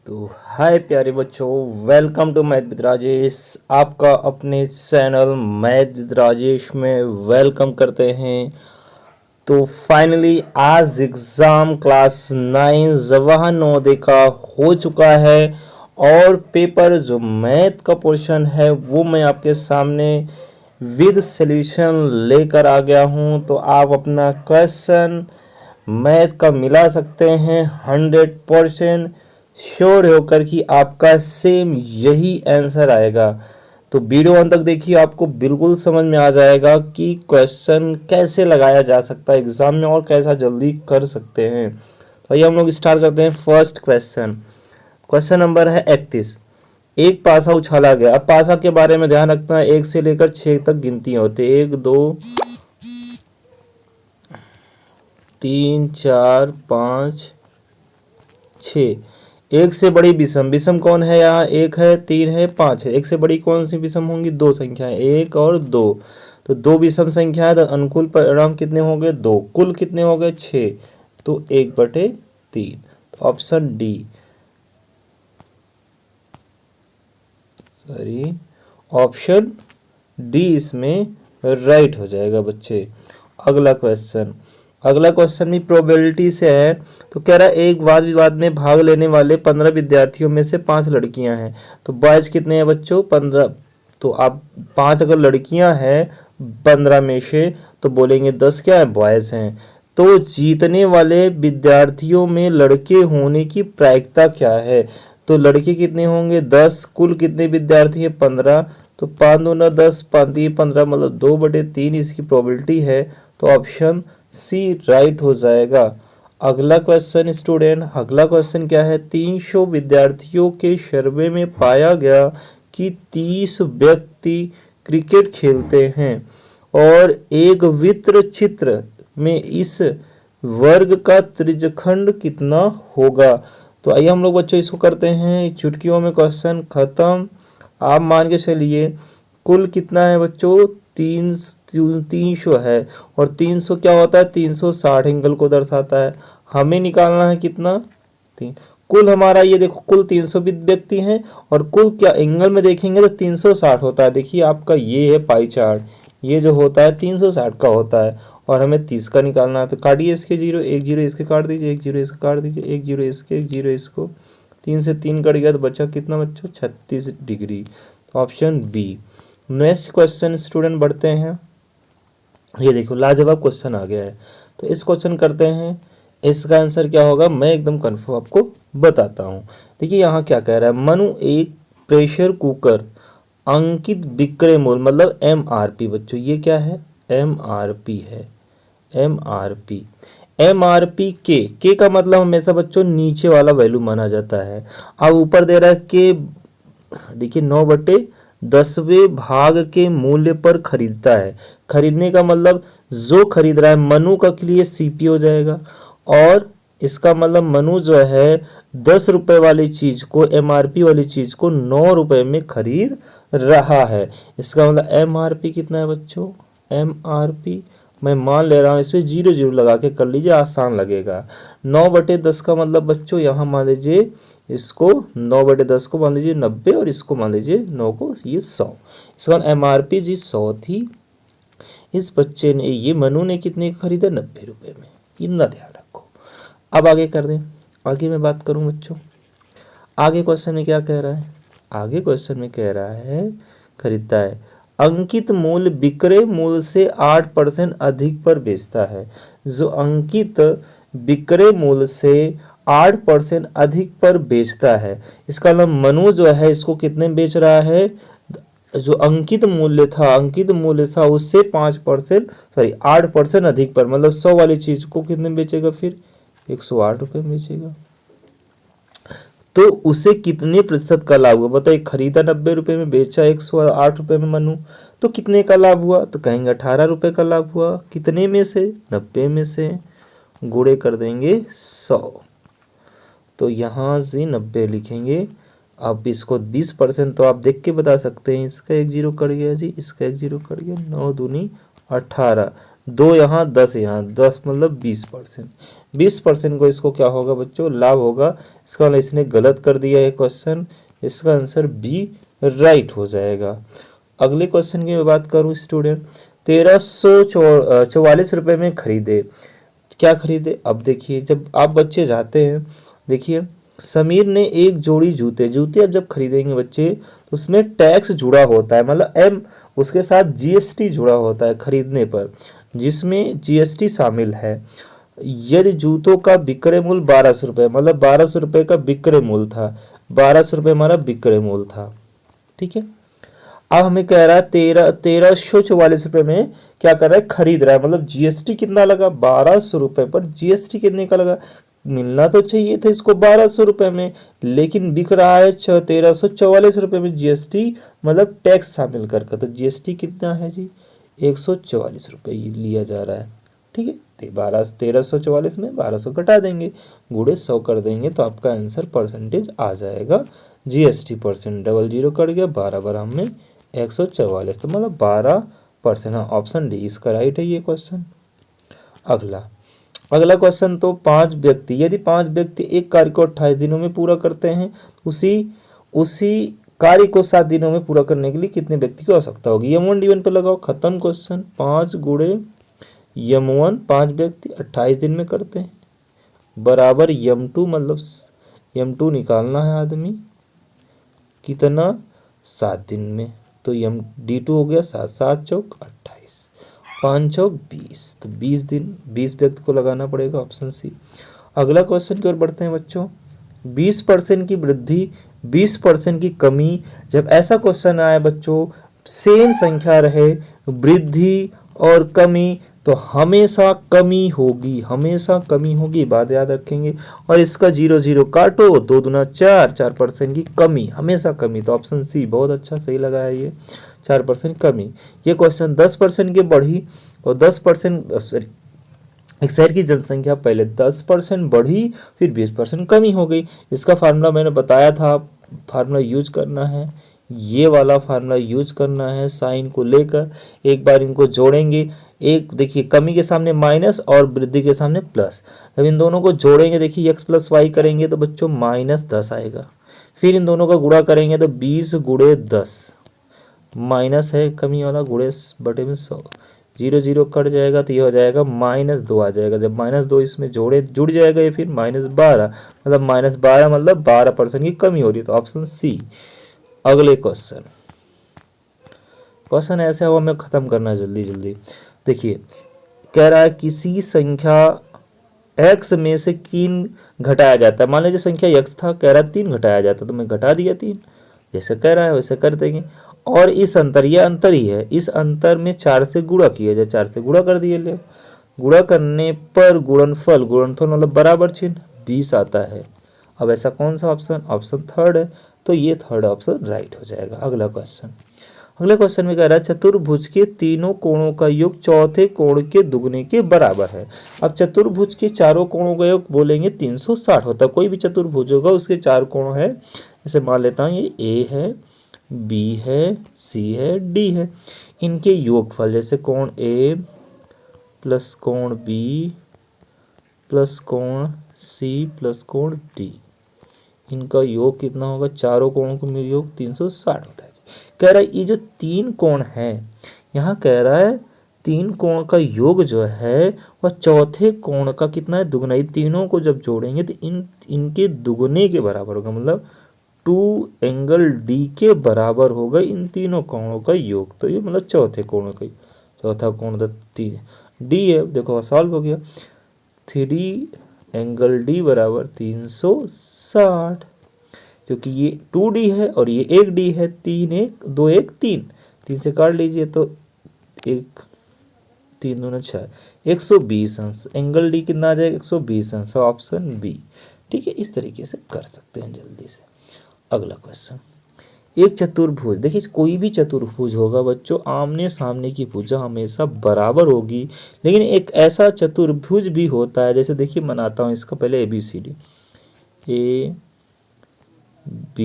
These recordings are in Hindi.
तो हाय प्यारे बच्चों, welcome to math with Rajesh. आपका अपने चैनल मैथ विद राजेश में वेलकम करते हैं। तो फाइनली आज एग्ज़ाम क्लास 9 जवाहर नवोदय का हो चुका है और पेपर जो मैथ का पोर्शन है वो मैं आपके सामने विद सॉल्यूशन लेकर आ गया हूँ। तो आप अपना क्वेश्चन मैथ का मिला सकते हैं 100% श्योर होकर कि आपका सेम यही आंसर आएगा। तो वीडियो अंत तक देखिए, आपको बिल्कुल समझ में आ जाएगा कि क्वेश्चन कैसे लगाया जा सकता है एग्जाम में और कैसा जल्दी कर सकते हैं। तो आइए हम लोग स्टार्ट करते हैं। फर्स्ट क्वेश्चन, क्वेश्चन नंबर है 31। एक पासा उछाला गया। अब पासा के बारे में ध्यान रखना है, 1 से लेकर 6 तक गिनतियां होती है। 1 2 3 4 5 6। एक से बड़ी विषम, विषम कौन है यहाँ? 1 है, 3 है, 5 है। एक से बड़ी कौन सी विषम होंगी? 2 संख्याएं, 1 और 2। तो 2 विषम संख्या है, तो अनुकूल परिणाम कितने हो गए? 2। कुल कितने हो गए? 6। तो 1/3। तो option D, sorry, option D इसमें राइट हो जाएगा बच्चे। अगला क्वेश्चन, अगला क्वेश्चन भी प्रोबेबिलिटी से है। तो कह रहा है एक वाद विवाद में भाग लेने वाले 15 विद्यार्थियों में से 5 लड़कियां हैं। तो बॉयज कितने हैं बच्चों? 15। तो आप 5 अगर लड़कियां हैं 15 में से, तो बोलेंगे 10 क्या है? बॉयज हैं। तो जीतने वाले विद्यार्थियों में लड़के होने की प्रायिकता क्या है? तो लड़के कितने होंगे? 10। कुल कितने विद्यार्थी हैं? 15। तो 5 दूना 10, 5 15, मतलब 2/3 इसकी प्रोबेबिलिटी है। तो ऑप्शन सी राइट हो जाएगा। अगला क्वेश्चन स्टूडेंट, अगला क्वेश्चन क्या है? 300 विद्यार्थियों के सर्वे में पाया गया कि 30 व्यक्ति क्रिकेट खेलते हैं और एक वृत्त चित्र में इस वर्ग का त्रिज्यखंड कितना होगा? तो आइए हम लोग बच्चों इसको करते हैं चुटकियों में क्वेश्चन खत्म। आप मान के चलिए कुल कितना है बच्चों? 300 है और 300 क्या होता है? 360 एंगल को दर्शाता है। हमें निकालना है कितना? 3। कुल हमारा ये देखो, कुल 300 व्यक्ति हैं और कुल क्या एंगल में देखेंगे तो 360 होता है। देखिए आपका ये है पाई चार्ट, ये जो होता है 360 का होता है और हमें 30 का निकालना है। तो काटिए इसके 0, 1 0 इसके काट दीजिए, 1 0 इसके काट दीजिए, 1 0 इसके, 1 0 इसको। 3 से 3 कट गया तो बचा कितना बच्चों? 36 डिग्री। तो option B. Next question student बढ़ते हैं। ये देखो लाजवाब क्वेश्चन आ गया है, तो इस क्वेश्चन करते हैं। इसका आंसर क्या होगा मैं एकदम कन्फर्म आपको बताता हूँ। देखिए यहाँ क्या कह रहा है, मनु एक प्रेशर कुकर अंकित विक्रय मूल्य मतलब MRP, बच्चों ये क्या है? MRP है। MRP के का मतलब हमेशा बच्चों नीचे वाला वैल्यू माना जाता है। अब ऊपर दे रहा है के, देखिए 9/10वें भाग के मूल्य पर खरीदता है। खरीदने का मतलब जो खरीद रहा है मनु का के लिए CP हो जाएगा और इसका मतलब मनु जो है 10 रुपए वाली चीज को, MRP वाली चीज को 9 रुपए में खरीद रहा है। इसका मतलब MRP कितना है बच्चों? MRP मैं मान ले रहा हूँ, इसमें 0 0 लगा के कर लीजिए, आसान लगेगा। 9/10 का मतलब बच्चों यहाँ मान लीजिए इसको 9/10 को मान लीजिए 90 और इसको मान लीजिए 9 को ये 100। इसका MRP जी 100 थी। इस बच्चे ने, ये मनु ने कितने का खरीदा? 90 रुपए में। इतना ध्यान रखो। अब आगे कर दें, आगे मैं बात करूं बच्चों। आगे क्वेश्चन में क्या कह रहा है? आगे क्वेश्चन में कह रहा है खरीदता है, अंकित मूल्य विक्रय मूल्य से 8% अधिक पर बेचता है। जो अंकित विक्रय मूल्य से 8% अधिक पर बेचता है, इसका मतलब मनु जो है इसको कितने में बेच रहा है? जो अंकित मूल्य था उससे 5%, सॉरी 8% अधिक पर, मतलब 100 वाली चीज को कितने में बेचेगा? फिर 108 रुपये में बेचेगा। तो उसे कितने प्रतिशत का लाभ हुआ? बताइए, खरीदा 90 रुपये में, बेचा 108 रुपये में मनु, तो कितने का लाभ हुआ? तो कहेंगे 18 रुपये का लाभ हुआ। कितने में से? 90 में से। गुणे कर देंगे 100, तो यहाँ से 90 लिखेंगे। अब इसको 20% तो आप देख के बता सकते हैं। इसका 1 0 कट गया जी, इसका 1 0 कट गया। 9 दूनी 18, 2 यहाँ 10 यहाँ, 10 मतलब 20%। 20% को इसको क्या होगा बच्चों, लाभ होगा। इसका मतलब इसने गलत कर दिया ये क्वेश्चन, इसका आंसर बी राइट हो जाएगा। अगले क्वेश्चन की मैं बात करूं स्टूडेंट, 1344 रुपये में खरीदे, क्या खरीदे। अब देखिए जब आप बच्चे जाते हैं, देखिए समीर ने एक जोड़ी जूते, जूते अब जब खरीदेंगे बच्चे तो उसमें टैक्स जुड़ा होता है, मतलब एम उसके साथ जीएसटी जुड़ा होता है खरीदने पर, जिसमें जीएसटी शामिल है। यदि जूतों का विक्रय मूल्य 1200 रुपये, मतलब 1200 रुपये का विक्रय मूल्य था, 1200 रुपये हमारा विक्रय मूल्य था, ठीक है। अब हमें कह रहा है 1344 रुपये में क्या कर रहा है, खरीद रहा है, मतलब जीएसटी कितना लगा, 1200 रुपये पर जीएसटी कितने का लगा, मिलना तो चाहिए था इसको 1200 रुपये में, लेकिन बिक रहा है 1344 रुपये में जीएसटी, मतलब टैक्स शामिल करके। तो जीएसटी कितना है जी, 144 रुपये लिया जा रहा है, ठीक है। 1344 में 1200 घटा देंगे, गुणे 100 कर देंगे, तो आपका आंसर परसेंटेज आ जाएगा जीएसटी परसेंट, 00 कट गया, 12 बार हमें 144, तो मतलब 12%। हाँ, ऑप्शन डी इसका राइट है ये क्वेश्चन। अगला क्वेश्चन, तो 5 व्यक्ति, यदि 5 व्यक्ति एक कार्य को 28 दिनों में पूरा करते हैं, उसी उसी कार्य को 7 दिनों में पूरा करने के लिए कितने व्यक्ति की आवश्यकता होगी। M1 D1 पे लगाओ, खत्म क्वेश्चन। 5 गुणे M1, 5 व्यक्ति 28 दिन में करते हैं, बराबर M2, मतलब M2 निकालना है आदमी कितना, 7 दिन में, तो D2 हो गया 7, 7 चौक 28, 5 चौक 20, तो 20 दिन, 20 व्यक्ति को लगाना पड़ेगा, ऑप्शन सी। अगला क्वेश्चन की ओर बढ़ते हैं बच्चों, 20% की वृद्धि 20% की कमी, जब ऐसा क्वेश्चन आए बच्चों, सेम संख्या रहे, वृद्धि और कमी, तो हमेशा कमी होगी, हमेशा कमी होगी, बात याद रखेंगे। और इसका 0 0 काटो, 2 दूना 4, 4% की कमी, हमेशा कमी, तो ऑप्शन सी बहुत अच्छा सही लगा है ये, 4% कमी। ये क्वेश्चन 10% की बढ़ी और 10%, सॉरी, एक शहर की जनसंख्या पहले 10% बढ़ी, फिर 20% कमी हो गई। इसका फार्मूला मैंने बताया था, फार्मूला यूज करना है, ये वाला फार्मूला यूज करना है, साइन को लेकर एक बार इनको जोड़ेंगे। एक देखिए कमी के सामने माइनस और वृद्धि के सामने प्लस, जब इन दोनों को जोड़ेंगे देखिए x + y करेंगे तो बच्चों -10 आएगा। फिर इन दोनों का गुणा करेंगे तो 20 गुणे 10, माइनस है कमी वाला, गुणे बटे में 100, 0 0 कट जाएगा, तो ये हो जाएगा -2 आ जाएगा। जब -2 इसमें जोड़े जुड़ जाएगा ये, फिर -12, मतलब -12 मतलब 12% की कमी हो रही है, तो ऑप्शन सी। अगले क्वेश्चन ऐसे हुआ, हमें खत्म करना है जल्दी जल्दी। देखिए कह रहा है किसी संख्या x में से 3 घटाया जाता है, मान लीजिए संख्या x था, कह रहा है 3 घटाया जाता, तो मैं घटा दिया 3, जैसे कह रहा है वैसे कर देंगे। और इस अंतर, ये अंतर ही है, इस अंतर में 4 से गुणा किया जाए, 4 से गुणा कर दिए, ले गुणा करने पर गुणनफल, गुणनफल मतलब बराबर चिन्ह 20 आता है। अब ऐसा कौन सा ऑप्शन, ऑप्शन थर्ड है, तो ये थर्ड ऑप्शन राइट हो जाएगा। अगले क्वेश्चन में कह रहा है चतुर्भुज के तीनों कोणों का योग चौथे कोण के दुगने के बराबर है। अब चतुर्भुज के चारों कोणों का योग बोलेंगे 360 होता है, कोई भी चतुर्भुज होगा उसके 4 कोण है, जैसे मान लेता हूँ ये ए है, बी है, सी है, डी है, इनके योगफल, जैसे कोण ए प्लस कोण बी प्लस कोण सी प्लस कोण डी, इनका योग कितना होगा, चारों कोणों का योग 360 होता है। कह रहा है ये जो 3 कोण है, यहाँ कह रहा है 3 कोण का योग जो है वह चौथे कोण का कितना है, दुगना। तीनों को जब जोड़ेंगे तो इनके दुगने के बराबर होगा, मतलब 2 एंगल डी के बराबर होगा इन तीनों कोणों का योग, तो ये मतलब चौथे कोण का, चौथा कोण तो 3 डी है, देखो सॉल्व हो गया, 3 एंगल डी बराबर 360, क्योंकि ये 2D है और ये 1D है, 3 1 2 1 3, 3 से काट लीजिए तो 1 3 दूना 6, 120 अंश, एंगल डी कितना आ जाएगा 120 अंश, ऑप्शन बी। ठीक है, इस तरीके से कर सकते हैं जल्दी से। अगला क्वेश्चन, एक चतुर्भुज, देखिए कोई भी चतुर्भुज होगा बच्चों, आमने सामने की भुजा हमेशा बराबर होगी, लेकिन एक ऐसा चतुर्भुज भी होता है, जैसे देखिए बनाता हूँ इसका पहले ABCD, A B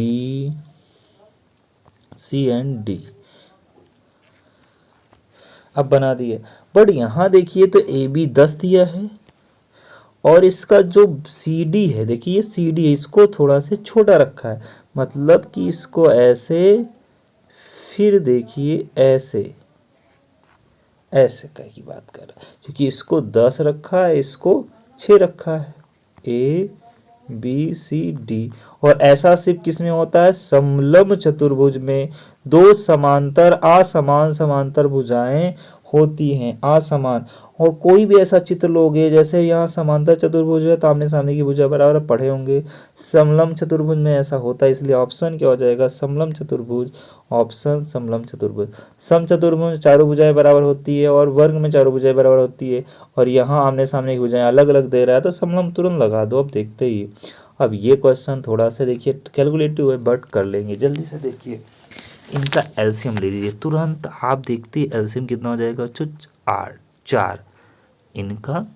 C and D। अब बना दिए। बट यहाँ देखिए तो ए बी 10 दिया है और इसका जो सी डी है, देखिए ये सी डी है, इसको थोड़ा से छोटा रखा है, मतलब कि इसको ऐसे, फिर देखिए ऐसे, ऐसे का की बात कर रहा है, क्योंकि इसको 10 रखा है, इसको 6 रखा है, ए बी सी डी। और ऐसा सिर्फ किस में होता है, समलंब चतुर्भुज में दो समांतर असमान समांतर भुजाएं होती हैं, असमान। और कोई भी ऐसा चित्र लोगे, जैसे यहाँ समांतर चतुर्भुज है तो आमने सामने की भुजा बराबर पढ़े होंगे, समलंब चतुर्भुज में ऐसा होता है, इसलिए ऑप्शन क्या हो जाएगा, समलंब चतुर्भुज। ऑप्शन समलंब चतुर्भुज। सम चतुर्भुज में चारों भुजाएं बराबर होती है और वर्ग में चारों भुजाएं बराबर होती है, और यहाँ आमने सामने की भुजाएं अलग अलग दे रहा है तो समलंब तुरंत लगा दो। अब देखते ही, अब ये क्वेश्चन थोड़ा सा देखिए कैलकुलेटिव है बट कर लेंगे जल्दी से। देखिए इनका एलसीएम ले लीजिए तुरंत, आप देखते एलसीएम कितना हो जाएगा, 4, इनका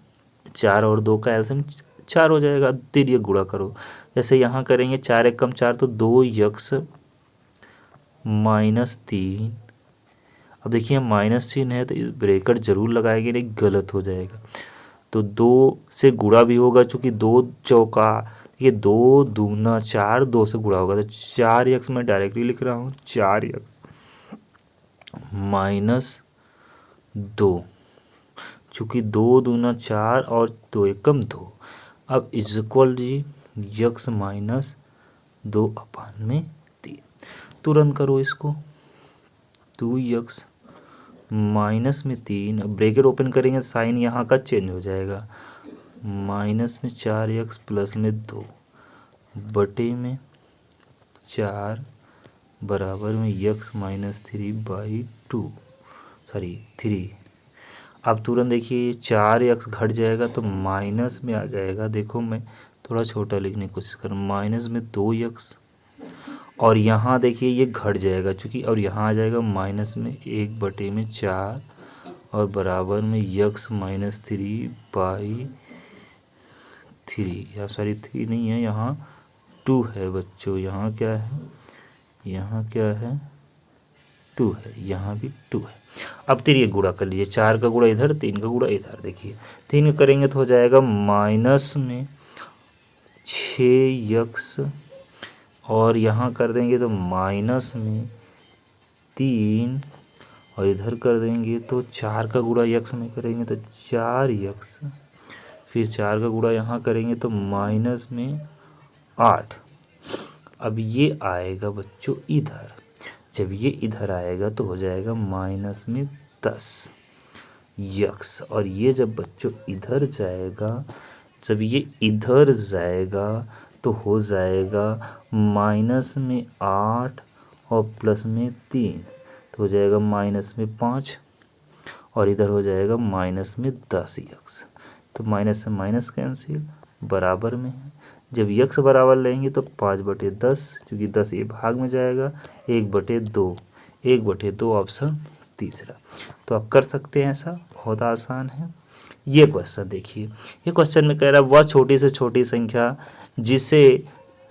4 और 2 का एलसीएम 4 हो जाएगा। फिर ये गुणा करो, जैसे यहाँ करेंगे 4 एक कम 4 तो 2x -3। अब देखिए -3 है तो इस ब्रैकेट जरूर लगाएंगे, नहीं गलत हो जाएगा। तो 2 से गुणा भी होगा, चूंकि 2 चौका, ये 2 दूना 4, 2 से गुणा होगा तो 4x मैं डायरेक्टली लिख रहा हूँ, 4x -2, चूंकि 2 दूना 4 और 2 एकम 2। अब इज इक्वल जी यक्स -2/3। तुरंत करो इसको, 2x -3, ब्रैकेट ओपन करेंगे साइन यहाँ का चेंज हो जाएगा, -4x +2 बटे में 4 बराबर में x -3/2, सॉरी 3। अब तुरंत देखिए 4x घट जाएगा तो माइनस में आ जाएगा, देखो मैं थोड़ा छोटा लिखने की कोशिश कर, माइनस में 2x, और यहाँ देखिए ये घट जाएगा चूँकि, और यहाँ आ जाएगा माइनस में 1/4 और बराबर में x -3/3, या सॉरी 3 नहीं है, यहाँ 2 है बच्चों, यहाँ क्या है, यहाँ क्या है 2 है, यहाँ भी 2 है। अब फिर ये गुणा कर लीजिए, 4 का गुणा इधर, 3 का गुणा इधर, देखिए 3 करेंगे तो हो जाएगा माइनस में 6x, और यहाँ कर देंगे तो माइनस में 3, और इधर कर देंगे तो 4 का गुणा x में करेंगे तो 4x, फिर 4 का गुणा यहाँ करेंगे तो माइनस में 8। अब ये आएगा बच्चों इधर, जब ये इधर आएगा तो हो जाएगा माइनस में 10x, और ये जब बच्चों इधर जाएगा, जब ये इधर जाएगा तो हो जाएगा माइनस में 8 और प्लस में 3, तो हो जाएगा माइनस में 5, और इधर हो जाएगा माइनस में 10x, तो माइनस से माइनस कैंसिल, बराबर में है। जब x बराबर लेंगे तो 5/10, क्योंकि 10 ये भाग में जाएगा, 1/2, 1/2 ऑप्शन तीसरा। तो आप कर सकते हैं ऐसा, बहुत आसान है। ये क्वेश्चन देखिए, ये क्वेश्चन में कह रहा है वह छोटी से छोटी संख्या जिसे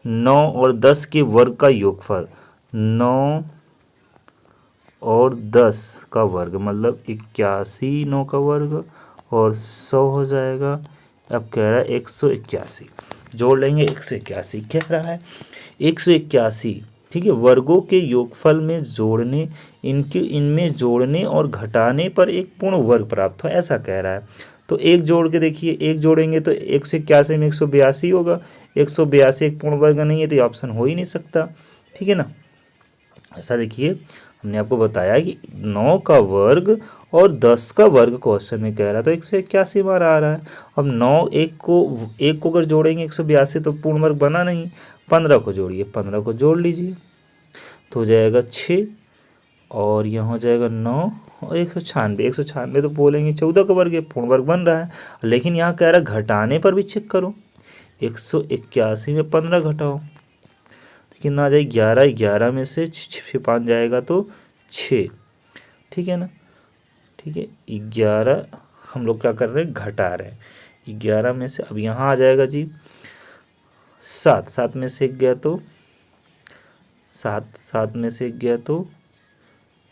9 और 10 के वर्ग का योगफल, 9 और 10 का वर्ग मतलब 81, 9 का वर्ग और 100 हो जाएगा। अब कह रहा है 181, जोड़ लेंगे 181, कह रहा है 181, ठीक है, वर्गों के योगफल में जोड़ने, इनमें जोड़ने और घटाने पर एक पूर्ण वर्ग प्राप्त हो, ऐसा कह रहा है। तो एक जोड़ के देखिए, एक जोड़ेंगे तो 181 में 182 होगा, 182 एक पूर्ण वर्ग नहीं है तो ये ऑप्शन हो ही नहीं सकता, ठीक है ना। ऐसा देखिए हमने आपको बताया कि 9 का वर्ग और 10 का वर्ग क्वेश्चन में कह रहा था, 181 बार आ रहा है। अब 9 एक को अगर जोड़ेंगे 182 तो पूर्ण वर्ग बना नहीं, 15 को जोड़िए, 15 को जोड़ लीजिए तो हो जाएगा 6, और यहाँ हो जाएगा 9 और 196, 196 तो बोलेंगे 14 का वर्ग है, पूर्ण वर्ग बन रहा है। लेकिन यहाँ कह रहा है घटाने पर भी चेक करो, 181 में 15 घटाओ तो कितना आ जाए 11, 11 में से 5 जाएगा तो 6, ठीक है ना, ठीक है। 11 हम लोग क्या कर रहे हैं, घटा रहे हैं, 11 में से अब यहाँ आ जाएगा जी 7, 7 में से 1 गया तो 7, 7 में से 1 गया तो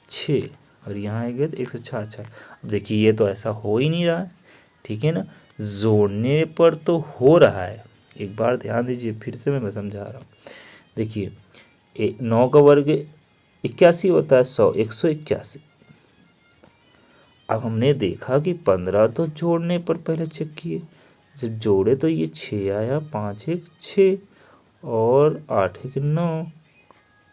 6, और यहाँ आएगा तो 106। अच्छा अब देखिए ये तो ऐसा हो ही नहीं रहा है, ठीक है ना, जोड़ने पर तो हो रहा है। एक बार ध्यान दीजिए, फिर से मैं समझा रहा हूँ। देखिए 9 का वर्ग 81 होता है, 100 181। अब हमने देखा कि 15 तो जोड़ने पर पहले चेक किए, जब जोड़े तो ये 6 आया, 5 1 6 और 8 1 9,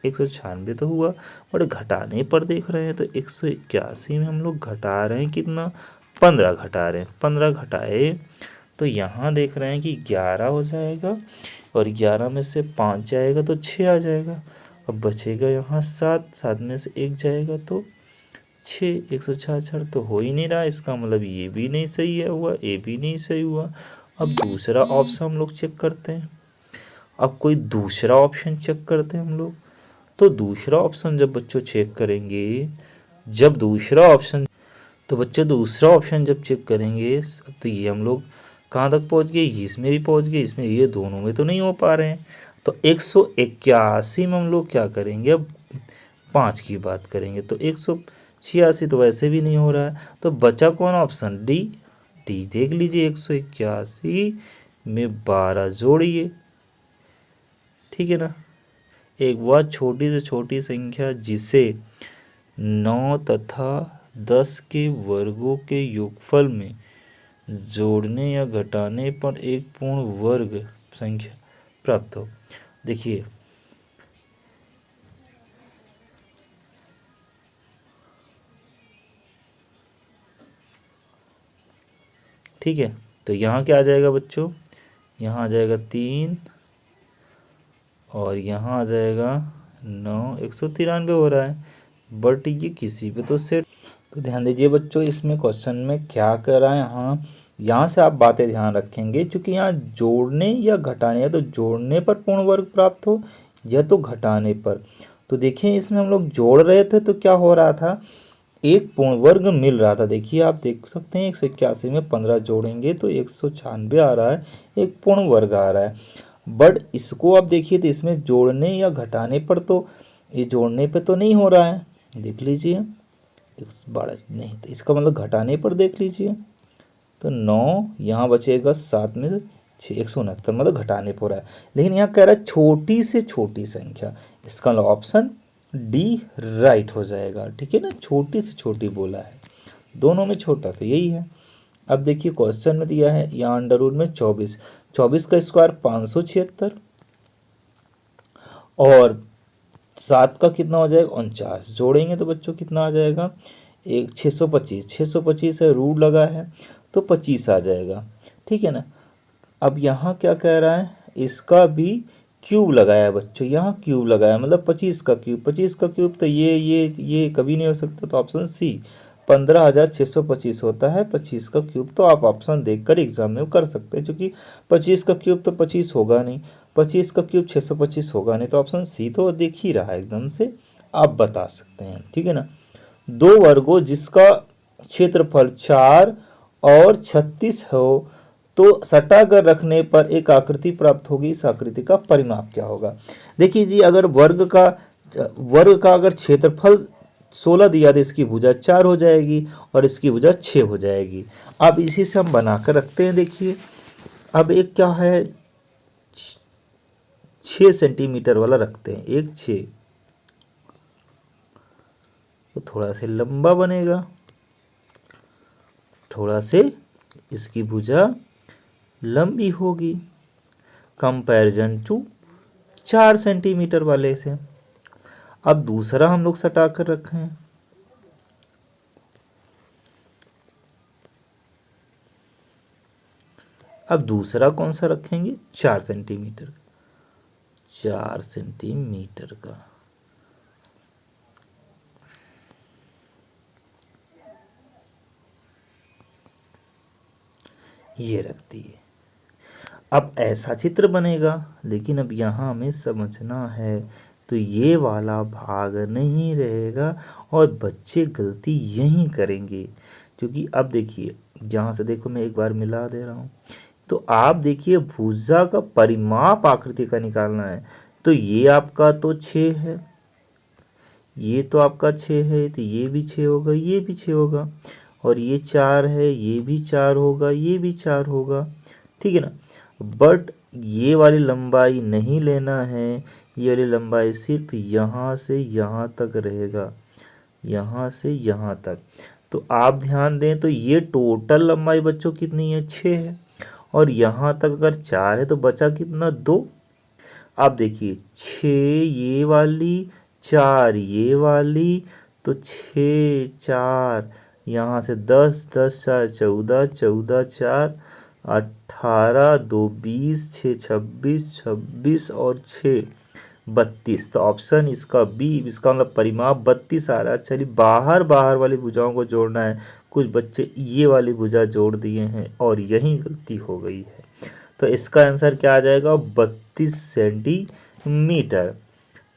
196 तो हुआ। बट घटाने पर देख रहे हैं तो 181 में हम लोग घटा रहे हैं कितना, 15 घटा रहे हैं। 15 घटाए तो यहाँ देख रहे हैं कि 11 हो जाएगा, और 11 में से 5 जाएगा तो 6 आ जाएगा। अब बचेगा यहाँ 7, 7 में से 1 जाएगा तो 6, 166 तो हो ही नहीं रहा। इसका मतलब ये भी नहीं सही है हुआ, ये भी नहीं सही हुआ। अब दूसरा ऑप्शन हम लोग चेक करते हैं। अब कोई दूसरा ऑप्शन चेक करते हैं हम लोग। तो दूसरा ऑप्शन जब बच्चों चेक करेंगे, जब दूसरा ऑप्शन तो बच्चों दूसरा ऑप्शन जब चेक करेंगे तो ये हम लोग कहाँ तक पहुँच गए, इसमें भी पहुँच गए, इसमें, ये दोनों में तो नहीं हो पा रहे हैं। तो 181 में हम लोग क्या करेंगे, अब 5 की बात करेंगे तो 186 तो वैसे भी नहीं हो रहा है। तो बचा कौन ऑप्शन, डी। डी देख लीजिए, 181 में 12 जोड़िए, ठीक है ना। एक वह छोटी से छोटी संख्या जिसे 9 तथा 10 के वर्गों के योगफल में जोड़ने या घटाने पर एक पूर्ण वर्ग संख्या प्राप्त हो। देखिए ठीक है, तो यहाँ क्या आ जाएगा बच्चों, यहाँ आ जाएगा 3 और यहाँ आ जाएगा 9, 193 हो रहा है। बट ये किसी पे तो सेट। तो ध्यान दीजिए बच्चों, इसमें क्वेश्चन में क्या कर रहा है, यहाँ से आप बातें ध्यान रखेंगे, क्योंकि यहाँ जोड़ने या घटाने, या तो जोड़ने पर पूर्ण वर्ग प्राप्त हो या तो घटाने पर। तो देखिए इसमें हम लोग जोड़ रहे थे तो क्या हो रहा था, एक पूर्ण वर्ग मिल रहा था। देखिए आप देख सकते हैं 181 में 15 जोड़ेंगे तो 196 आ रहा है, एक पूर्ण वर्ग आ रहा है। बट इसको आप देखिए तो इसमें जोड़ने या घटाने पर तो, ये जोड़ने पे तो नहीं हो रहा है, देख लीजिए 12 नहीं, तो इसका मतलब घटाने पर देख लीजिए तो 9 यहाँ बचेगा, 7 में से 6, 169 मतलब घटाने पर है। लेकिन यहाँ कह रहा है छोटी से छोटी संख्या, इसका ऑप्शन डी राइट हो जाएगा, ठीक है ना। छोटी से छोटी बोला है, दोनों में छोटा तो यही है। अब देखिए क्वेश्चन में दिया है यहाँ अंडर रूट में 24, 24 का स्क्वायर 576 और 7 का कितना हो जाएगा 49, जोड़ेंगे तो बच्चों कितना आ जाएगा, एक 625, 625 है, रूट लगा है तो 25 आ जाएगा, ठीक है ना। अब यहाँ क्या कह रहा है, इसका भी क्यूब लगाया है बच्चों, यहाँ क्यूब लगाया मतलब 25 का क्यूब, 25 का क्यूब तो ये कभी नहीं हो सकता, तो ऑप्शन सी 15,625 होता है 25 का क्यूब। तो आप ऑप्शन देखकर एग्जाम में कर सकते हैं, क्योंकि 25 का क्यूब तो 25 होगा नहीं, 25 का क्यूब 625 होगा नहीं, तो ऑप्शन सी तो दिख ही रहा है एकदम से, आप बता सकते हैं, ठीक है ना। दो वर्गों जिसका क्षेत्रफल 4 और 36 हो तो सटाकर रखने पर एक आकृति प्राप्त होगी, इस आकृति का परिमाप क्या होगा। देखिए जी, अगर वर्ग का अगर क्षेत्रफल 16 दिया तो इसकी भुजा 4 हो जाएगी और इसकी भुजा 6 हो जाएगी। अब इसी से हम बनाकर रखते हैं। देखिए अब एक क्या है, 6 सेंटीमीटर वाला रखते हैं, एक 6, तो थोड़ा से लंबा बनेगा, थोड़ा से इसकी भुजा लंबी होगी, कंपैरिजन टू 4 सेंटीमीटर वाले से। अब दूसरा हम लोग सटा कर रखे हैं, अब दूसरा कौन सा रखेंगे, 4 सेंटीमीटर, 4 सेंटीमीटर का। ये रख दिए। अब ऐसा चित्र बनेगा, लेकिन अब यहाँ हमें समझना है, तो ये वाला भाग नहीं रहेगा और बच्चे गलती यहीं करेंगे, क्योंकि अब देखिए यहाँ से देखो मैं एक बार मिला दे रहा हूँ, तो आप देखिए भुजा का परिमाप आकृति का निकालना है, तो ये आपका तो 6 है, ये तो आपका 6 है, तो ये भी 6 होगा, ये भी 6 होगा, और ये 4 है, ये भी 4 होगा, ये भी 4 होगा, ठीक है ना। बट ये वाली लंबाई नहीं लेना है, ये वाली लंबाई सिर्फ यहाँ से यहाँ तक रहेगा, यहाँ से यहाँ तक। तो आप ध्यान दें तो ये टोटल लंबाई बच्चों कितनी है, 6 है, और यहाँ तक अगर 4 है तो बचा कितना, 2। आप देखिए 6 ये वाली, 4 ये वाली, तो 6 4 यहाँ से 10 10 4 14 14 4 18 2 20 6 26 26 और 6 32। तो ऑप्शन इसका बी, इसका मतलब परिमाप 32 आ रहा है। चलिए बाहर बाहर वाली भुजाओं को जोड़ना है, कुछ बच्चे ये वाली भुजा जोड़ दिए हैं और यही गलती हो गई है। तो इसका आंसर क्या आ जाएगा, 32 सेंटीमीटर।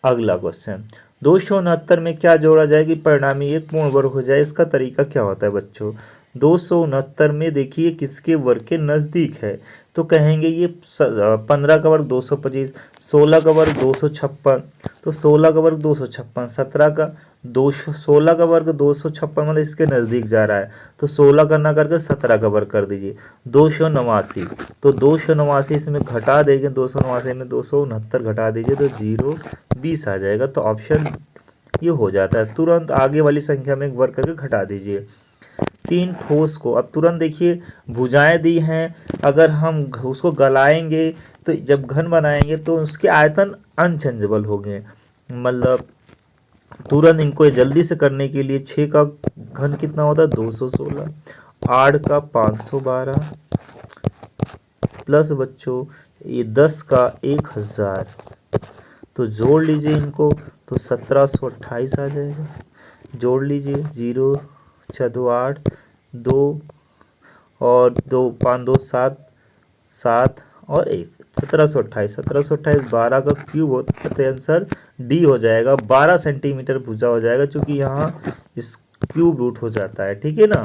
अगला क्वेश्चन, 269 में क्या जोड़ा जाए कि परिणामी एक पूर्ण वर्ग हो जाए। इसका तरीका क्या होता है बच्चों, 269 में देखिए किसके वर्ग के नज़दीक है, तो कहेंगे ये 15 का वर्ग 225, 16 का वर्ग 256, तो 16 का वर्ग 256, 17 का 200, 16 का वर्ग 256 मतलब इसके नज़दीक जा रहा है, तो 16 का ना करके 17 का वर्ग कर दीजिए, 289। तो 289 इसमें घटा देंगे, 289 में 269 घटा दीजिए तो 0 20 आ जाएगा। तो ऑप्शन ये हो जाता है। तुरंत आगे वाली संख्या में एक वर्ग करके घटा दीजिए। 3 ठोस को अब तुरंत देखिए भुजाएं दी हैं, अगर हम उसको गलाएंगे तो जब घन बनाएंगे तो उसके आयतन अनचेंजेबल होंगे, मतलब तुरंत इनको जल्दी से करने के लिए 6 का घन कितना होता है, 216, 8 का 512 प्लस बच्चों ये 10 का 1000, तो जोड़ लीजिए इनको तो 1728 आ जाएगा। जोड़ लीजिए 0 6 2 8 2 और 2 5 2 7 7 और 1 1728। 1728 12 का क्यूब होता है तो आंसर डी हो जाएगा, 12 सेंटीमीटर भुजा हो जाएगा, क्योंकि यहाँ इस क्यूब रूट हो जाता है, ठीक है ना।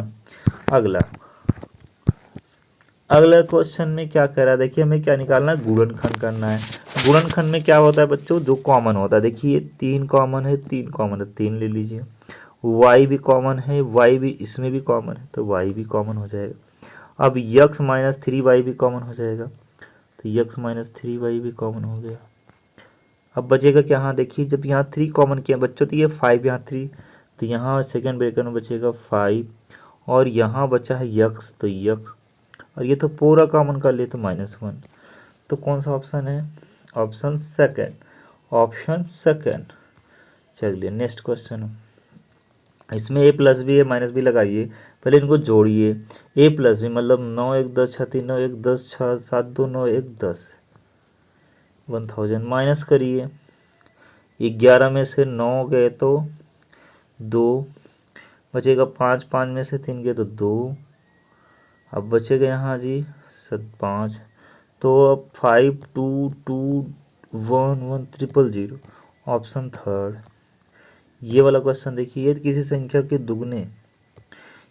अगला क्वेश्चन में क्या कह रहा है, देखिए हमें क्या निकालना है, गुणनखंड करना है। गुणनखंड में क्या होता है बच्चों, जो कॉमन होता है, देखिए 3 कॉमन है, 3 कॉमन है, 3 ले लीजिए। y भी कॉमन है, y भी इसमें भी कॉमन है, तो y भी कॉमन हो जाएगा। अब x माइनस 3y भी कॉमन हो जाएगा, तो x माइनस 3y भी कॉमन हो गया। अब बचेगा क्या, हाँ देखिए जब यहाँ 3 कॉमन किया बच्चों तो ये 5 यहाँ 3, तो यहाँ सेकेंड ब्रैकेट में बचेगा 5, और यहाँ बचा है x, तो x, और ये तो पूरा कॉमन कर लिए तो -1। तो कौन सा ऑप्शन है, ऑप्शन सेकंड, ऑप्शन सेकंड। चलिए नेक्स्ट क्वेश्चन, इसमें a प्लस बी है माइनस बी लगाइए, पहले इनको जोड़िए। a प्लस बी मतलब 9 1 10 6 3 9 1 10 6 7 2 9 1 10, 1000 माइनस करिए, 11 में से 9 गए तो 2, बचेगा 5, 5 में से 3 गए तो 2, अब बचेगा यहाँ जी 5, तो अब 5 2 2 1 1 000, ऑप्शन थर्ड। ये वाला क्वेश्चन देखिए, यदि किसी संख्या के दुगने,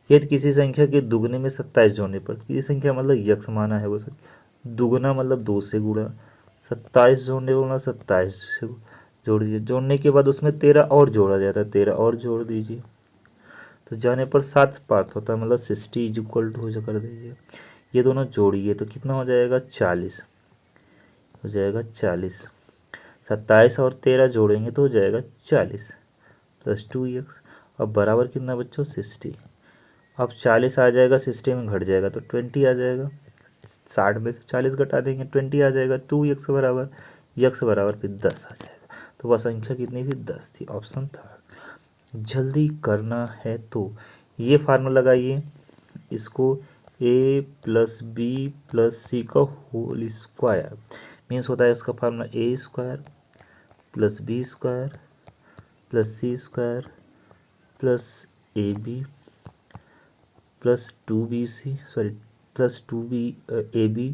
यदि किसी संख्या के दुगने में 27 जोड़ने पर, किसी संख्या मतलब यक्ष माना है वो संख्या, दुगना मतलब 2 से गुणा, 27 जोड़ने पर मतलब 27 से जोड़ दीजिए, जोड़ने के बाद उसमें 13 और जोड़ा जाता है, 13 और जोड़ दीजिए, तो जाने पर 7 प्राप्त होता है, मतलब 60 इज इक्वल टू हो कर दीजिए। ये दोनों जोड़िए तो कितना हो जाएगा, 40 हो जाएगा, 40। 27 और 13 जोड़ेंगे तो हो जाएगा 40 प्लस 2x, अब बराबर कितना बच्चों, 60। अब 40 आ जाएगा, 60 में घट जाएगा तो 20 आ जाएगा, 60 में से 40 घटा देंगे 20 आ जाएगा, 2x बराबर, x बराबर फिर 10 आ जाएगा। तो वह संख्या कितनी थी, 10 थी, ऑप्शन थर्ड। जल्दी करना है तो ये फार्मूला लगाइए, इसको a plus B plus C का होल स्क्वायर मीन्स होता है, इसका formula a square plus B square plus C square plus A B plus 2bc, sorry plus 2ab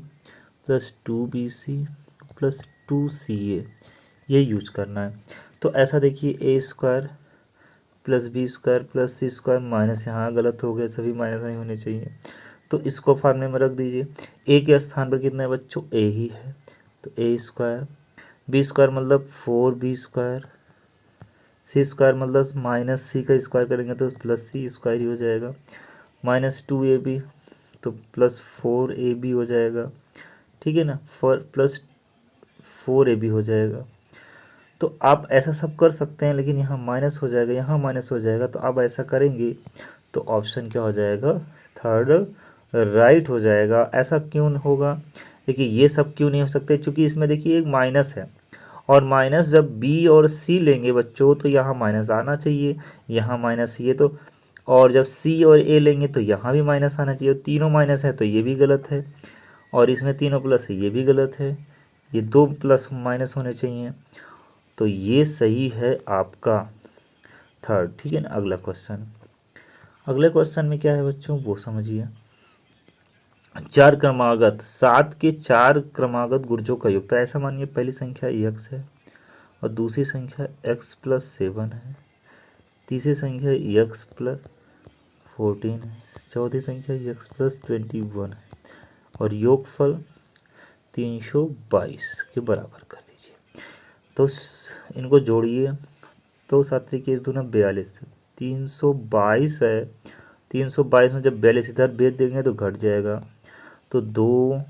plus 2bc plus 2ca, ये यूज करना है। तो ऐसा देखिए A square plus B square plus C square minus, यहाँ गलत हो गया, सभी माइनस नहीं होने चाहिए, तो इसको फार्मूले में रख दीजिए। ए के स्थान पर कितना है बच्चों, ए ही है, तो ए स्क्वायर, बी स्क्वायर मतलब 4b स्क्वायर सी स्क्वायर मतलब माइनस सी का स्क्वायर करेंगे तो प्लस सी स्क्वायर ही हो जाएगा, -2ab तो +4ab हो जाएगा, ठीक है ना, +4ab हो जाएगा। तो आप ऐसा सब कर सकते हैं, लेकिन यहाँ माइनस हो जाएगा, यहाँ माइनस हो जाएगा, तो आप ऐसा करेंगे तो ऑप्शन क्या हो जाएगा, थर्ड राइट हो जाएगा। ऐसा क्यों होगा, देखिए ये सब क्यों नहीं हो सकते, क्योंकि इसमें देखिए एक माइनस है, और माइनस जब बी और सी लेंगे बच्चों तो यहाँ माइनस आना चाहिए, यहाँ माइनस ये तो, और जब सी और ए लेंगे तो यहाँ भी माइनस आना चाहिए, तीनों माइनस है तो ये भी गलत है, और इसमें तीनों प्लस है ये भी गलत है, ये दो प्लस माइनस होने चाहिए, तो ये सही है आपका थर्ड, ठीक है ना। अगला क्वेश्चन, अगले क्वेश्चन में क्या है बच्चों वो समझिए। 4 क्रमागत 7 के 4 क्रमागत गुर्जों का योग, तो ऐसा मानिए पहली संख्या x है और दूसरी संख्या x+7 है, तीसरी संख्या x+14 है, चौथी संख्या x+21 है, और योगफल 322 के बराबर कर दीजिए। तो इनको जोड़िए, तो 7 के 42, 322 है, 322 में जब 42 इधर भेज देंगे तो घट जाएगा, तो 2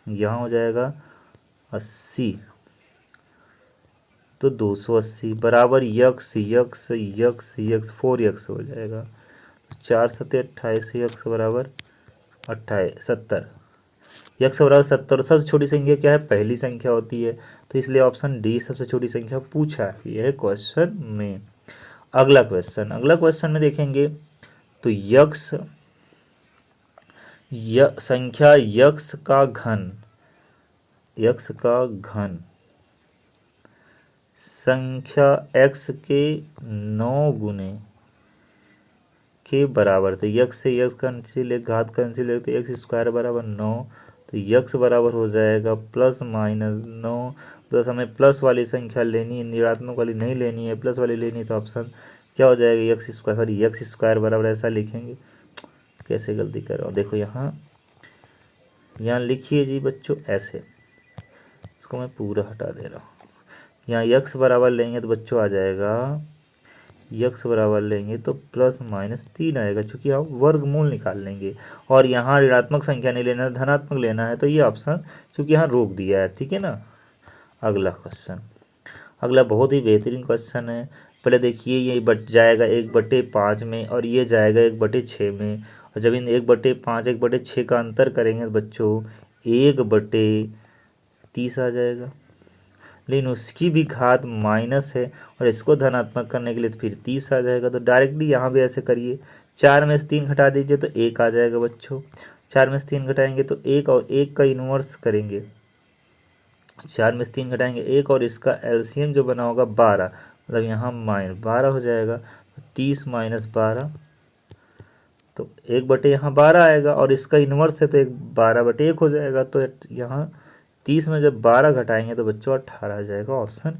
यहाँ हो जाएगा 80, तो 280 बराबर x x x x 4x हो जाएगा, 4 7 28, यक्स बराबर 70, यक्स बराबर 70। सबसे छोटी संख्या क्या है, पहली संख्या होती है, तो इसलिए ऑप्शन डी सबसे छोटी संख्या पूछा है यह क्वेश्चन में। अगला क्वेश्चन, अगला क्वेश्चन में देखेंगे तो यक्स संख्या यक्स का घन, यक्स का घन संख्या x के 9 गुने के बराबर, तो यक्स से यक्स कैंसिल, घात कैंसिल, तो एक्स स्क्वायर बराबर 9, तो यक्स बराबर हो जाएगा +-9, प्लस हमें प्लस वाली संख्या लेनी है, ऋणात्मक वाली नहीं लेनी है, प्लस वाली लेनी है, तो ऑप्शन क्या हो जाएगा, x square, sorry x square बराबर ऐसा लिखेंगे, कैसे गलती कर रहा हूँ, देखो यहाँ लिखिए जी बच्चों ऐसे, इसको मैं पूरा हटा दे रहा हूँ, यहाँ यक्स बराबर लेंगे तो बच्चों आ जाएगा, यक्स बराबर लेंगे तो +-3 आएगा, चूँकि हम वर्गमूल निकाल लेंगे, और यहाँ ऋणात्मक संख्या नहीं लेना है, धनात्मक लेना है, तो ये ऑप्शन चूँकि यहाँ रोक दिया है, ठीक है ना। अगला क्वेश्चन, अगला बहुत ही बेहतरीन क्वेश्चन है। पहले देखिए ये बच जाएगा 1/5 में, और ये जाएगा 1/6 में, और जब इन 1/5 1/6 का अंतर करेंगे तो बच्चों 1/30 आ जाएगा, लेकिन उसकी भी घात माइनस है, और इसको धनात्मक करने के लिए तो फिर 30 आ जाएगा, तो डायरेक्टली यहाँ भी ऐसे करिए, 4 में से 3 घटा दीजिए तो 1 आ जाएगा बच्चों, 4 में से 3 घटाएंगे तो 1, और 1 का इन्वर्स करेंगे, 4 में से 3 घटाएंगे 1, और इसका एलसीएम जो बना होगा 12, मतलब यहाँ -12 हो जाएगा, 30 - 12, तो 1/, यहाँ 12 आएगा, और इसका इन्वर्स है तो 12/1 हो जाएगा, तो यहाँ 30 में जब 12 घटाएंगे तो बच्चों 18 आ जाएगा, ऑप्शन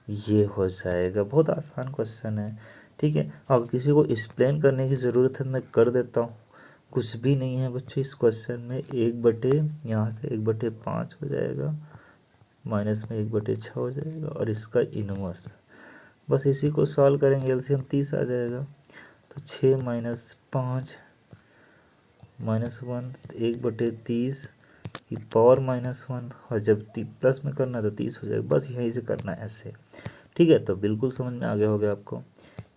ये हो जाएगा। बहुत आसान क्वेश्चन है, ठीक है। और किसी को एक्सप्लेन करने की ज़रूरत है मैं कर देता हूँ, कुछ भी नहीं है बच्चों इस क्वेश्चन में, 1/, यहाँ से 1/5 हो जाएगा, माइनस में 1/6 हो जाएगा, और इसका इनवर्स, बस इसी को सॉल्व करेंगे, एलसीएम 30 आ जाएगा, तो 6 - 5 -1, 1/30 की पावर -1, और जब प्लस में करना तो 30 हो जाएगा, बस यहीं से करना है ऐसे, ठीक है। तो बिल्कुल समझ में आ गया होगा आपको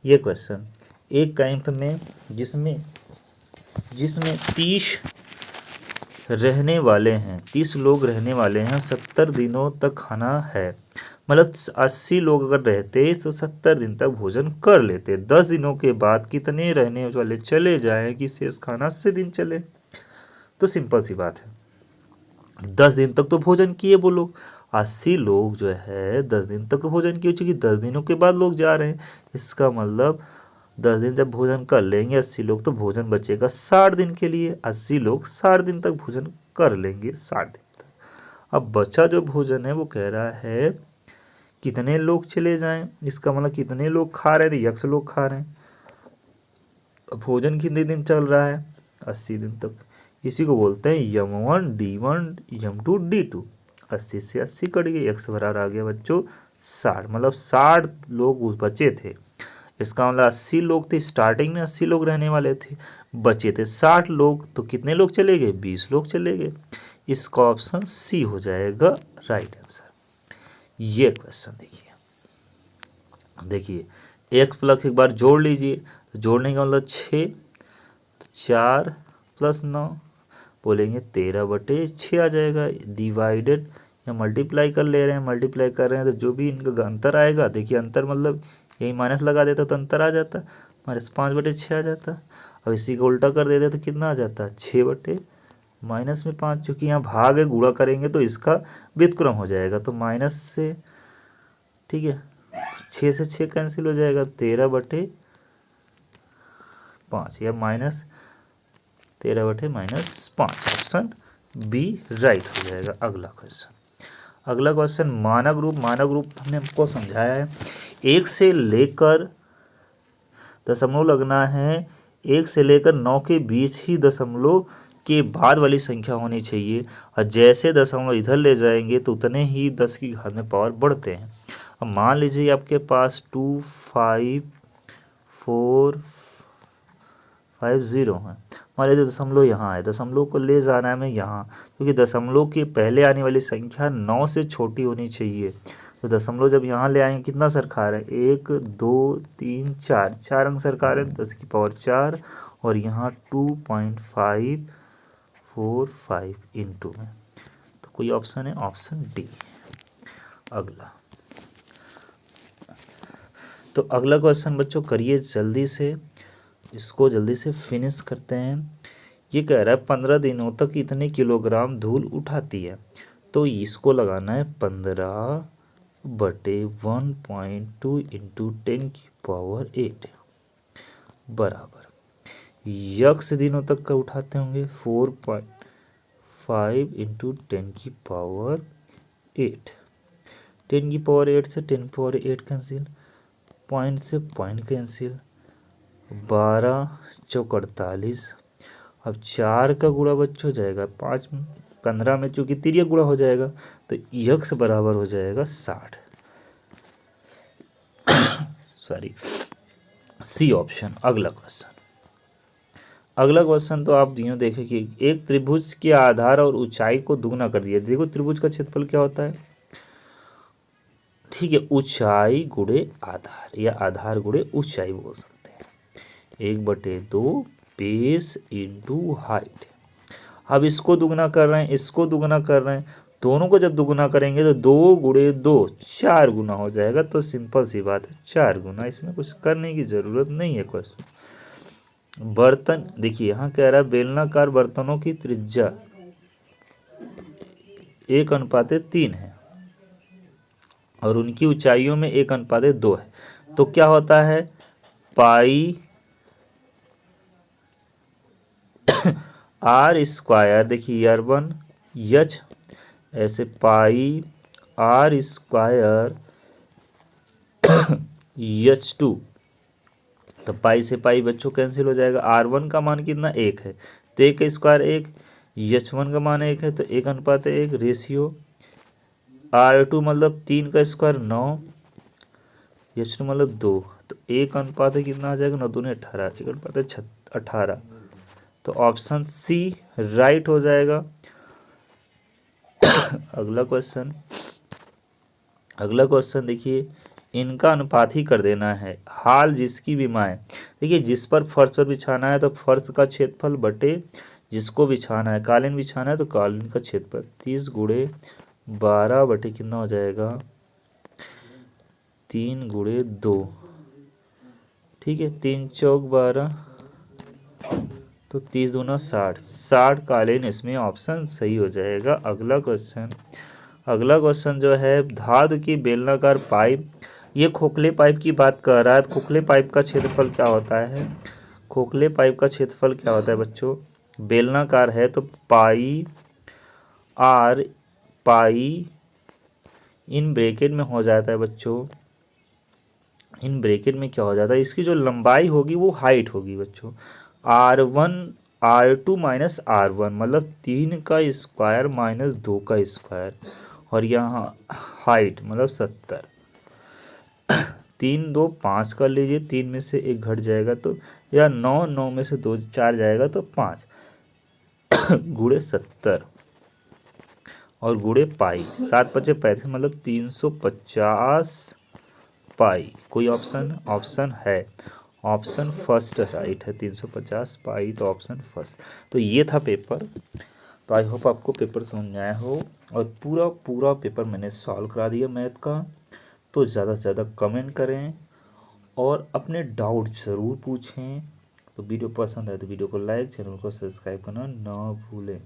ये क्वेश्चन। एक कैंप में जिसमें 30 रहने वाले हैं, 30 लोग रहने वाले हैं, 70 दिनों तक खाना है, मतलब 80 लोग अगर रहते तो 70 दिन तक भोजन कर लेते, 10 दिनों के बाद कितने रहने वाले चले जाएं कि शेष खाना 80 दिन चले, तो सिंपल सी बात है, 10 दिन तक तो भोजन किए वो लोग, 80 लोग जो है 10 दिन तक भोजन किए, चूँकि 10 दिनों के बाद लोग जा रहे हैं, इसका मतलब 10 दिन जब भोजन कर लेंगे 80 लोग, तो भोजन बचेगा 60 दिन के लिए, 80 लोग 60 दिन तक भोजन कर लेंगे, 60 दिन तक। अब बचा जो भोजन है वो कह रहा है कितने लोग चले जाएं, इसका मतलब कितने लोग खा रहे हैं, तो यक्स लोग खा रहे हैं, भोजन कितने दिन चल रहा है, 80 दिन तक, इसी को बोलते हैं यम1 D1 यम2 D2, 80 से 80 कट गए, एक्स बराबर आ गया बच्चों 60, मतलब 60 लोग बचे थे, इसका मतलब 80 लोग थे, स्टार्टिंग में 80 लोग रहने वाले थे, बचे थे 60 लोग, तो कितने लोग चले गए? 20 लोग चले गए। इसका ऑप्शन सी हो जाएगा राइट आंसर। ये क्वेश्चन देखिए एक्स प्लस एक बार जोड़ लीजिए, तो जोड़ने का मतलब 6, तो 4 + 9 बोलेंगे 13/6 आ जाएगा। डिवाइडेड या मल्टीप्लाई कर ले रहे हैं, मल्टीप्लाई कर रहे हैं, तो जो भी इनका अंतर आएगा, देखिए अंतर मतलब यही माइनस लगा देता तो अंतर आ जाता, -5/6 आ जाता। अब इसी को उल्टा कर देते तो कितना आ जाता? 6 माइनस में 5, चूँकि यहाँ भाग है, गुणा करेंगे तो इसका व्युत्क्रम हो जाएगा, तो माइनस से, ठीक है, 6 से 6 कैंसिल हो जाएगा, 13/5 या -13/-5, ऑप्शन बी राइट हो जाएगा। अगला क्वेश्चन मानक रूप हमने हमको समझाया है, 1 से लेकर दशमलव लगना है, 1 से लेकर 9 के बीच ही दशमलव के बाद वाली संख्या होनी चाहिए, और जैसे दशमलव इधर ले जाएंगे तो उतने ही 10 की घात में पावर बढ़ते हैं। अब मान लीजिए आपके पास 25450 है, मान लीजिए दशमलव यहाँ है, दशमलव को ले जाना है हमें यहाँ, क्योंकि दशमलव के पहले आने वाली संख्या 9 से छोटी होनी चाहिए, तो दशमलव जब यहाँ ले आएंगे कितना सरकार है? 1 2 3 4, 4 अंक सरकार है, 10 की पावर 4, और यहाँ 2.545 इंटू में, तो कोई ऑप्शन है? Option D. तो अगला क्वेश्चन बच्चों करिए जल्दी से, इसको जल्दी से फिनिश करते हैं। ये कह रहा है 15 दिनों तक इतने किलोग्राम धूल उठाती है, तो इसको लगाना है 15/1.2 इंटू 10⁸ बराबर यक्स दिनों तक का उठाते होंगे 4.5 इंटू 10⁸, 10⁸ से 10⁸ कैंसिल, पॉइंट से पॉइंट कैंसिल, 12 चौक 48। अब 4 का गुणा बच्चों हो जाएगा 5 15 में, चूँकि तिर्यक गुणा हो जाएगा, तो यक्स बराबर हो जाएगा 60। Sorry, C option. अगला क्वेश्चन तो आप यूँ देखें कि एक त्रिभुज के आधार और ऊंचाई को दुगना कर दिया। देखो त्रिभुज का क्षेत्रफल क्या होता है? ठीक है, ऊंचाई गुणे आधार या आधार गुणे ऊंचाई बोल सकते हैं। 1/2 बेस इंटू हाइट। अब इसको दुगना कर रहे हैं, इसको दुगना कर रहे हैं, दोनों को जब दुगना करेंगे तो 2 × 2 4 गुना हो जाएगा। तो सिंपल सी बात है 4 गुना, इसमें कुछ करने की ज़रूरत नहीं है। क्वेश्चन बर्तन देखिए, यहाँ कह रहा है बेलनाकार बर्तनों की त्रिज्या 1:3 है और उनकी ऊंचाइयों में 1:2 है। तो क्या होता है? पाई r², देखिए R1 यच, ऐसे पाई r² H2, तो पाई से पाई बच्चों कैंसिल हो जाएगा। R1 का मान कितना? 1 है, तो 1 का स्क्वायर 1, H1 का मान 1 है, तो 1:1 रेशियो। R2 मतलब 3 का स्क्वायर 9, H2 मतलब 2, तो 1:, कितना आ जाएगा? 9 दूनी 18, 1:18, तो ऑप्शन सी राइट हो जाएगा। अगला क्वेश्चन देखिए, इनका अनुपात ही कर देना है। हाल जिसकी बीमाएं, देखिए जिस पर फर्श पर बिछाना है तो फर्श का क्षेत्रफल बटे जिसको बिछाना है, कालीन बिछाना है तो कालीन का क्षेत्रफल 30 × 12 बटे कितना हो जाएगा? 3 × 2, ठीक है, 3 चौक 12, तो 30 दूना 60, 60 कालीन, इसमें ऑप्शन सही हो जाएगा। अगला क्वेश्चन जो है, धातु की बेलनाकार पाइप, ये खोखले पाइप की बात कर रहा है। खोखले पाइप का क्षेत्रफल क्या होता है? खोखले पाइप का क्षेत्रफल क्या होता है बच्चों? बेलनाकार है तो पाई r, पाई इन ब्रैकेट में हो जाता है बच्चों, इन ब्रैकेट में क्या हो जाता है? इसकी जो लंबाई होगी वो हाइट होगी बच्चों, R2 माइनस R1 मतलब 3 का स्क्वायर माइनस 2 का स्क्वायर, और यहाँ हाइट मतलब 70। 3 2 5 कर लीजिए, 3 में से 1 घट जाएगा तो, या 9 9 में से 2 4 जाएगा तो 5 गुणे 70 और गुणे पाई, 7 पचे 35 मतलब 350 पाई। कोई ऑप्शन है, ऑप्शन फर्स्ट राइट है, 350 पाई तो ऑप्शन फर्स्ट। तो ये था पेपर। तो आई होप आपको पेपर समझ में आया हो, और पूरा पूरा पेपर मैंने सॉल्व करा दिया मैथ का। तो ज़्यादा से ज़्यादा कमेंट करें और अपने डाउट ज़रूर पूछें। तो वीडियो पसंद आए तो वीडियो को लाइक, चैनल को सब्सक्राइब करना ना भूलें।